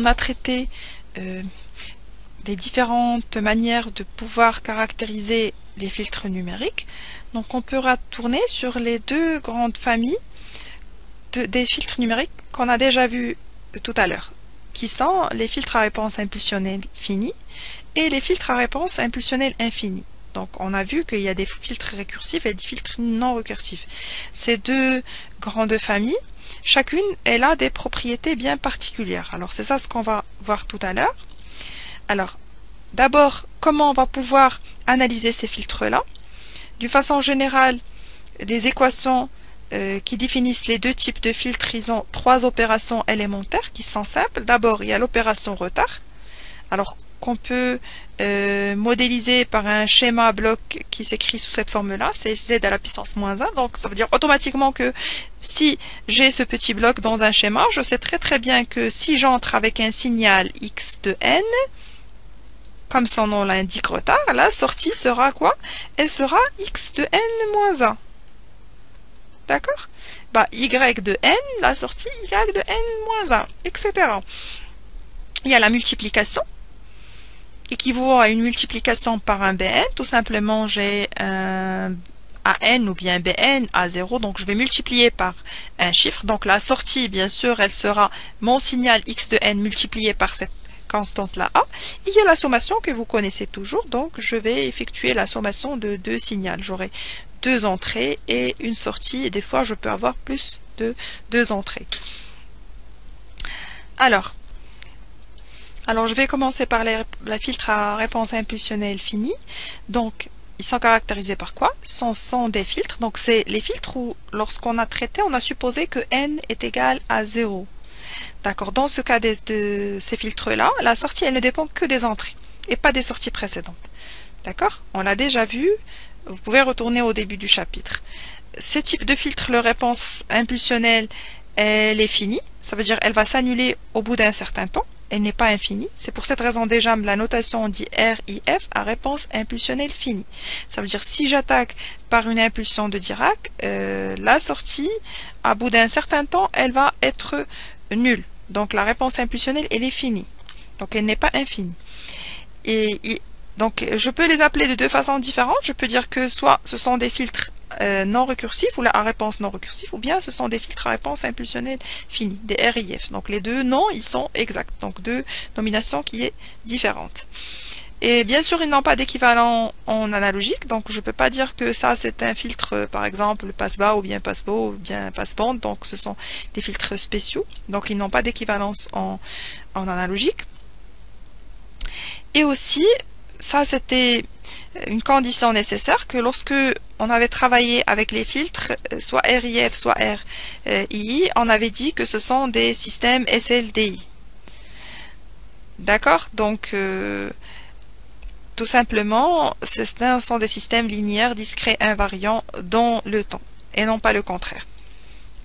on a traité les différentes manières de pouvoir caractériser les filtres numériques, donc on peut retourner sur les deux grandes familles des filtres numériques qu'on a déjà vus tout à l'heure, qui sont les filtres à réponse impulsionnelle finie et les filtres à réponse impulsionnelle infinie. Donc on a vu qu'il y a des filtres récursifs et des filtres non récursifs. Ces deux grandes familles, chacune, elle a des propriétés bien particulières. Alors c'est ça ce qu'on va voir tout à l'heure. Alors, d'abord, comment on va pouvoir analyser ces filtres-là? D'une façon générale, les équations qui définissent les deux types de filtres, ils ont trois opérations élémentaires qui sont simples. D'abord, il y a l'opération retard, alors qu'on peut modéliser par un schéma bloc qui s'écrit sous cette forme-là, c'est z à la puissance moins 1. Donc, ça veut dire automatiquement que si j'ai ce petit bloc dans un schéma, je sais très bien que si j'entre avec un signal x de n, comme son nom l'indique retard, la sortie sera quoi? Elle sera x de n moins 1. D'accord? Bah, y de n, la sortie y de n moins 1, etc. Il y a la multiplication, équivaut à une multiplication par un bn. Tout simplement, j'ai un an ou bien bn à 0, donc je vais multiplier par un chiffre. Donc la sortie, bien sûr, elle sera mon signal x de n multiplié par cette constante là a. Il y a la sommation que vous connaissez toujours, donc je vais effectuer la sommation de deux signaux. J'aurai deux entrées et une sortie, et des fois je peux avoir plus de deux entrées. Alors je vais commencer par les filtres à réponse impulsionnelle finie. Donc ils sont caractérisés par quoi? Ce sont des filtres, donc c'est les filtres où lorsqu'on a traité, on a supposé que n est égal à 0. D'accord, dans ce cas de ces filtres-là, la sortie, elle ne dépend que des entrées et pas des sorties précédentes. D'accord? On l'a déjà vu, vous pouvez retourner au début du chapitre. Ce type de filtre, leur réponse impulsionnelle, elle est finie, ça veut dire elle va s'annuler au bout d'un certain temps, elle n'est pas infinie. C'est pour cette raison déjà la notation dit RIF à réponse impulsionnelle finie. Ça veut dire si j'attaque par une impulsion de Dirac, la sortie, à bout d'un certain temps, elle va être nulle. Donc la réponse impulsionnelle, elle est finie. Donc elle n'est pas infinie. Donc je peux les appeler de deux façons différentes. Je peux dire que soit ce sont des filtres non récursifs ou à réponse non récursif, ou bien ce sont des filtres à réponse impulsionnelle finie, des RIF. Donc les deux noms, ils sont exacts. Donc deux nominations qui est différentes. Et bien sûr, ils n'ont pas d'équivalent en analogique, donc je ne peux pas dire que ça c'est un filtre, par exemple, passe-bas ou bien passe-beau ou bien passe-bande, donc ce sont des filtres spéciaux, donc ils n'ont pas d'équivalence en analogique. Et aussi, ça c'était une condition nécessaire, que lorsque on avait travaillé avec les filtres, soit RIF, soit RII, on avait dit que ce sont des systèmes SLDI. D'accord? Donc, tout simplement, ce sont des systèmes linéaires, discrets, invariants dans le temps, et non pas le contraire.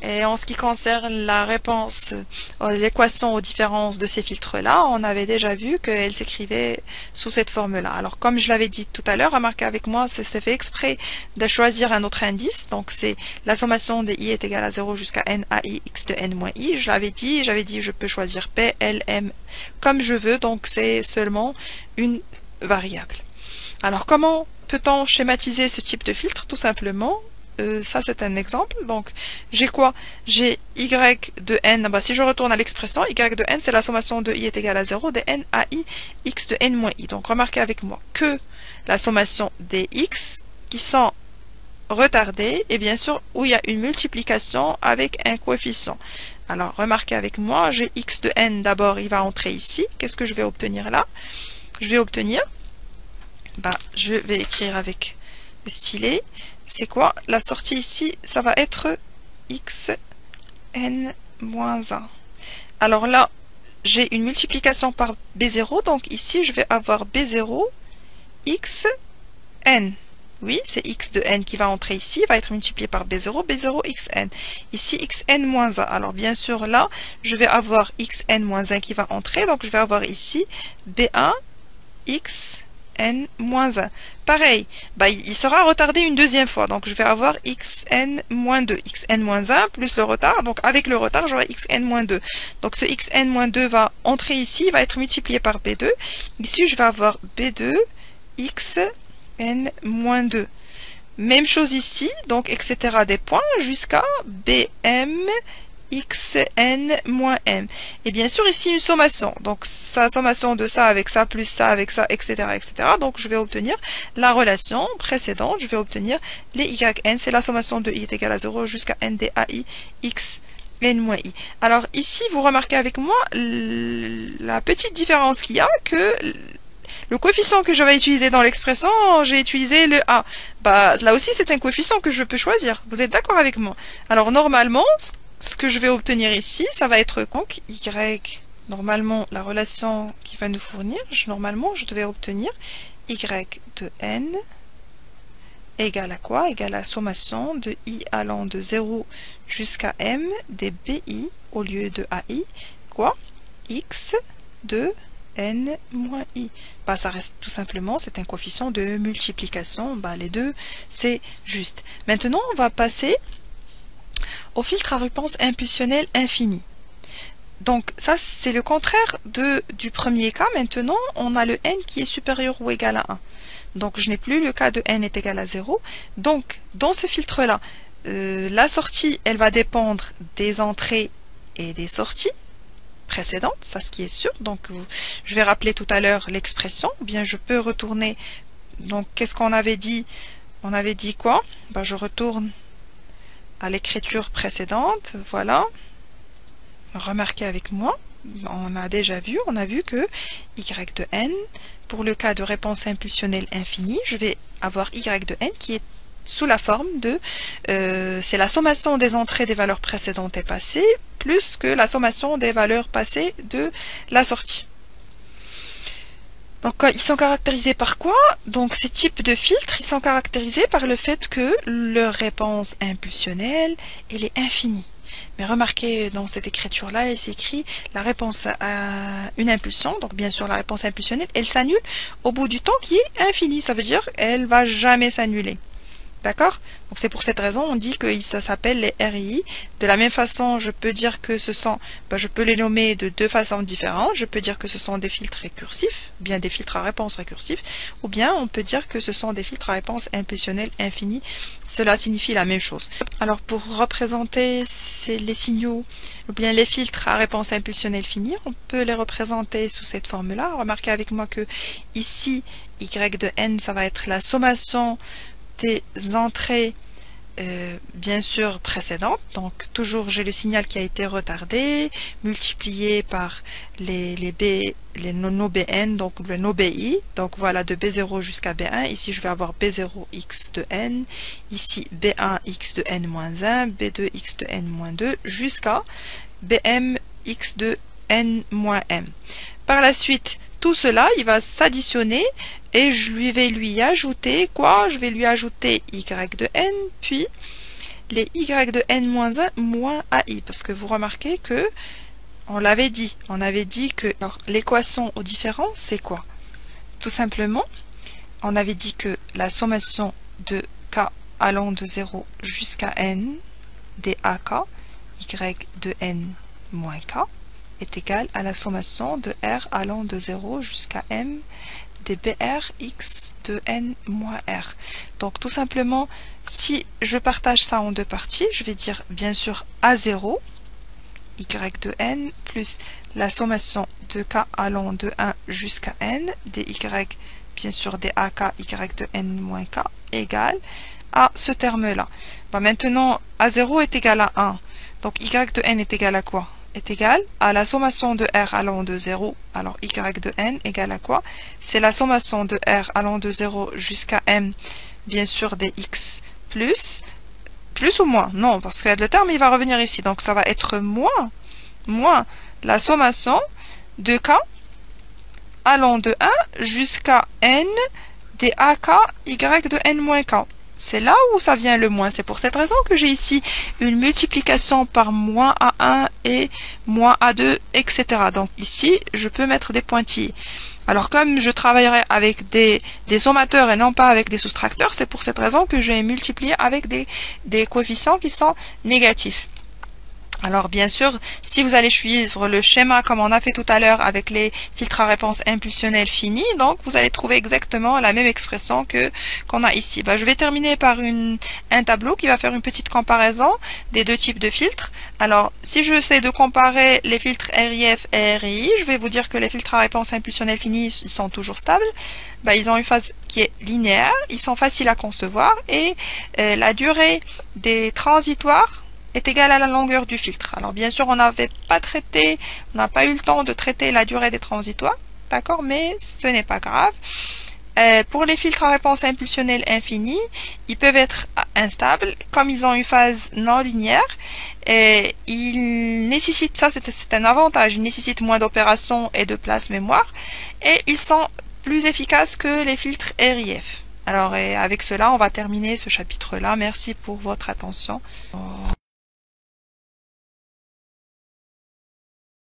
Et en ce qui concerne la réponse, l'équation aux différences de ces filtres-là, on avait déjà vu qu'elle s'écrivait sous cette forme-là. Alors, comme je l'avais dit tout à l'heure, remarquez avec moi, c'est fait exprès de choisir un autre indice. Donc, c'est la sommation des i est égale à 0 jusqu'à n a i x de n moins i. Je l'avais dit, je peux choisir p, l, m comme je veux. Donc, c'est seulement une variable. Alors, comment peut-on schématiser ce type de filtre? Tout simplement, ça c'est un exemple. Donc j'ai quoi? J'ai y de n. Bah, si je retourne à l'expression, y de n, c'est la sommation de i est égale à 0 de n à i x de n moins i. Donc remarquez avec moi que la sommation des x qui sont retardés, et bien sûr où il y a une multiplication avec un coefficient. Alors remarquez avec moi, j'ai x de n, d'abord il va entrer ici. Qu'est-ce que je vais obtenir là? Je vais obtenir, je vais écrire avec le stylet. C'est quoi? La sortie ici, ça va être x n moins 1. Alors là, j'ai une multiplication par b0, donc ici je vais avoir b0 x n. Oui, c'est x de n qui va entrer ici, va être multiplié par b0, b0 xn. Ici, xn moins 1. Alors bien sûr, là, je vais avoir xn moins 1 qui va entrer, donc je vais avoir ici b1 x xn-1. Pareil, bah, il sera retardé une deuxième fois. Donc, je vais avoir xn-2. xn-1 plus le retard. Donc, avec le retard, j'aurai xn-2. Donc, ce xn-2 va entrer ici, va être multiplié par b2. Ici, je vais avoir b2 xn-2. Même chose ici, donc, etc. des points jusqu'à bm xn-m. Et bien sûr, ici, une sommation. Donc, sa sommation de ça avec ça, plus ça avec ça, etc., etc. Donc, je vais obtenir la relation précédente. Je vais obtenir les yn. C'est la sommation de i est égal à 0 jusqu'à n des ai x n-i. Alors, ici, vous remarquez avec moi la petite différence qu'il y a que le coefficient que je vais utiliser dans l'expression, j'ai utilisé le a. Bah, là aussi, c'est un coefficient que je peux choisir. Vous êtes d'accord avec moi? Alors, normalement, ce que je vais obtenir ici, ça va être donc y. Normalement, la relation qui va nous fournir, normalement, je devais obtenir y de n égale à quoi? Égale à la sommation de i allant de 0 jusqu'à m des bi au lieu de ai, quoi? X de n moins i. Bah, ça reste tout simplement, c'est un coefficient de multiplication. Bah, les deux, c'est juste. Maintenant, on va passer au filtre à réponse impulsionnelle infinie. Donc ça c'est le contraire du premier cas. Maintenant on a le n qui est supérieur ou égal à 1. Donc je n'ai plus le cas de n est égal à 0. Donc dans ce filtre là, la sortie elle va dépendre des entrées et des sorties précédentes, ça ce qui est sûr. Donc je vais rappeler tout à l'heure l'expression, ou bien je peux retourner. Donc qu'est-ce qu'on avait dit? On avait dit quoi? Ben, je retourne à l'écriture précédente, voilà. Remarquez avec moi, on a déjà vu, on a vu que y de n, pour le cas de réponse impulsionnelle infinie, je vais avoir y de n qui est sous la forme de, c'est la sommation des entrées des valeurs précédentes et passées, plus que la sommation des valeurs passées de la sortie. Donc, ils sont caractérisés par quoi? Donc, ces types de filtres, ils sont caractérisés par le fait que leur réponse impulsionnelle, elle est infinie. Mais remarquez, dans cette écriture-là, il s'écrit la réponse à une impulsion. Donc, bien sûr, la réponse impulsionnelle, elle s'annule au bout du temps qui est infini. Ça veut dire elle va jamais s'annuler. D'accord? Donc c'est pour cette raison on dit que ça s'appelle les RI. De la même façon, je peux dire que ce sont, je peux les nommer de deux façons différentes. Je peux dire que ce sont des filtres récursifs, bien des filtres à réponse récursifs, ou bien on peut dire que ce sont des filtres à réponse impulsionnelle infinie. Cela signifie la même chose. Alors pour représenter les signaux, ou bien les filtres à réponse impulsionnelle finie, on peut les représenter sous cette forme-là. Remarquez avec moi que ici, y de n, ça va être la sommation des entrées bien sûr précédentes, donc toujours j'ai le signal qui a été retardé multiplié par nos bn, donc nos bi, donc voilà de b0 jusqu'à b1. Ici je vais avoir b0 x de n, ici b1 x de n-1, b2 x de n-2 jusqu'à bm x de n-m. Par la suite, tout cela, il va s'additionner et je vais lui ajouter quoi? Je vais lui ajouter y de n, puis les y de n-1 moins ai. Parce que vous remarquez que, on l'avait dit, on avait dit que l'équation aux différences, c'est quoi? Tout simplement, on avait dit que la sommation de k allant de 0 jusqu'à n des ak, y de n moins k, est égale à la sommation de r allant de 0 jusqu'à m des br x de n moins r. Donc tout simplement, si je partage ça en deux parties, je vais dire bien sûr a0, y de n, plus la sommation de k allant de 1 jusqu'à n, des y, bien sûr des ak, y de n moins k, égale à ce terme-là. Maintenant, a0 est égal à 1. Donc y de n est égal à quoi? Est égal à la sommation de r allant de 0. Alors y de n égale à quoi? C'est la sommation de r allant de 0 jusqu'à m, bien sûr des x, plus ou moins? Non, parce que le terme il va revenir ici. Donc ça va être moins la sommation de k allant de 1 jusqu'à n des ak y de n moins k. C'est là où ça vient le moins. C'est pour cette raison que j'ai ici une multiplication par moins A1 et moins A2, etc. Donc ici, je peux mettre des pointillés. Alors comme je travaillerai avec des sommateurs et non pas avec des soustracteurs, c'est pour cette raison que j'ai multiplié avec des coefficients qui sont négatifs. Alors bien sûr, si vous allez suivre le schéma comme on a fait tout à l'heure avec les filtres à réponse impulsionnelle finis, donc vous allez trouver exactement la même expression qu'on a ici. Je vais terminer par un tableau qui va faire une petite comparaison des deux types de filtres. Alors si je sais de comparer les filtres RIF et RII, je vais vous dire que les filtres à réponse impulsionnelle finis ils sont toujours stables. Ils ont une phase qui est linéaire, ils sont faciles à concevoir et la durée des transitoires est égale à la longueur du filtre. Alors bien sûr, on n'a pas eu le temps de traiter la durée des transitoires, d'accord, mais ce n'est pas grave. Pour les filtres à réponse impulsionnelle infinie, ils peuvent être instables, comme ils ont une phase non linéaire, et ils nécessitent, ça c'est un avantage, ils nécessitent moins d'opérations et de place mémoire, et ils sont plus efficaces que les filtres RIF. Alors avec cela, on va terminer ce chapitre-là. Merci pour votre attention.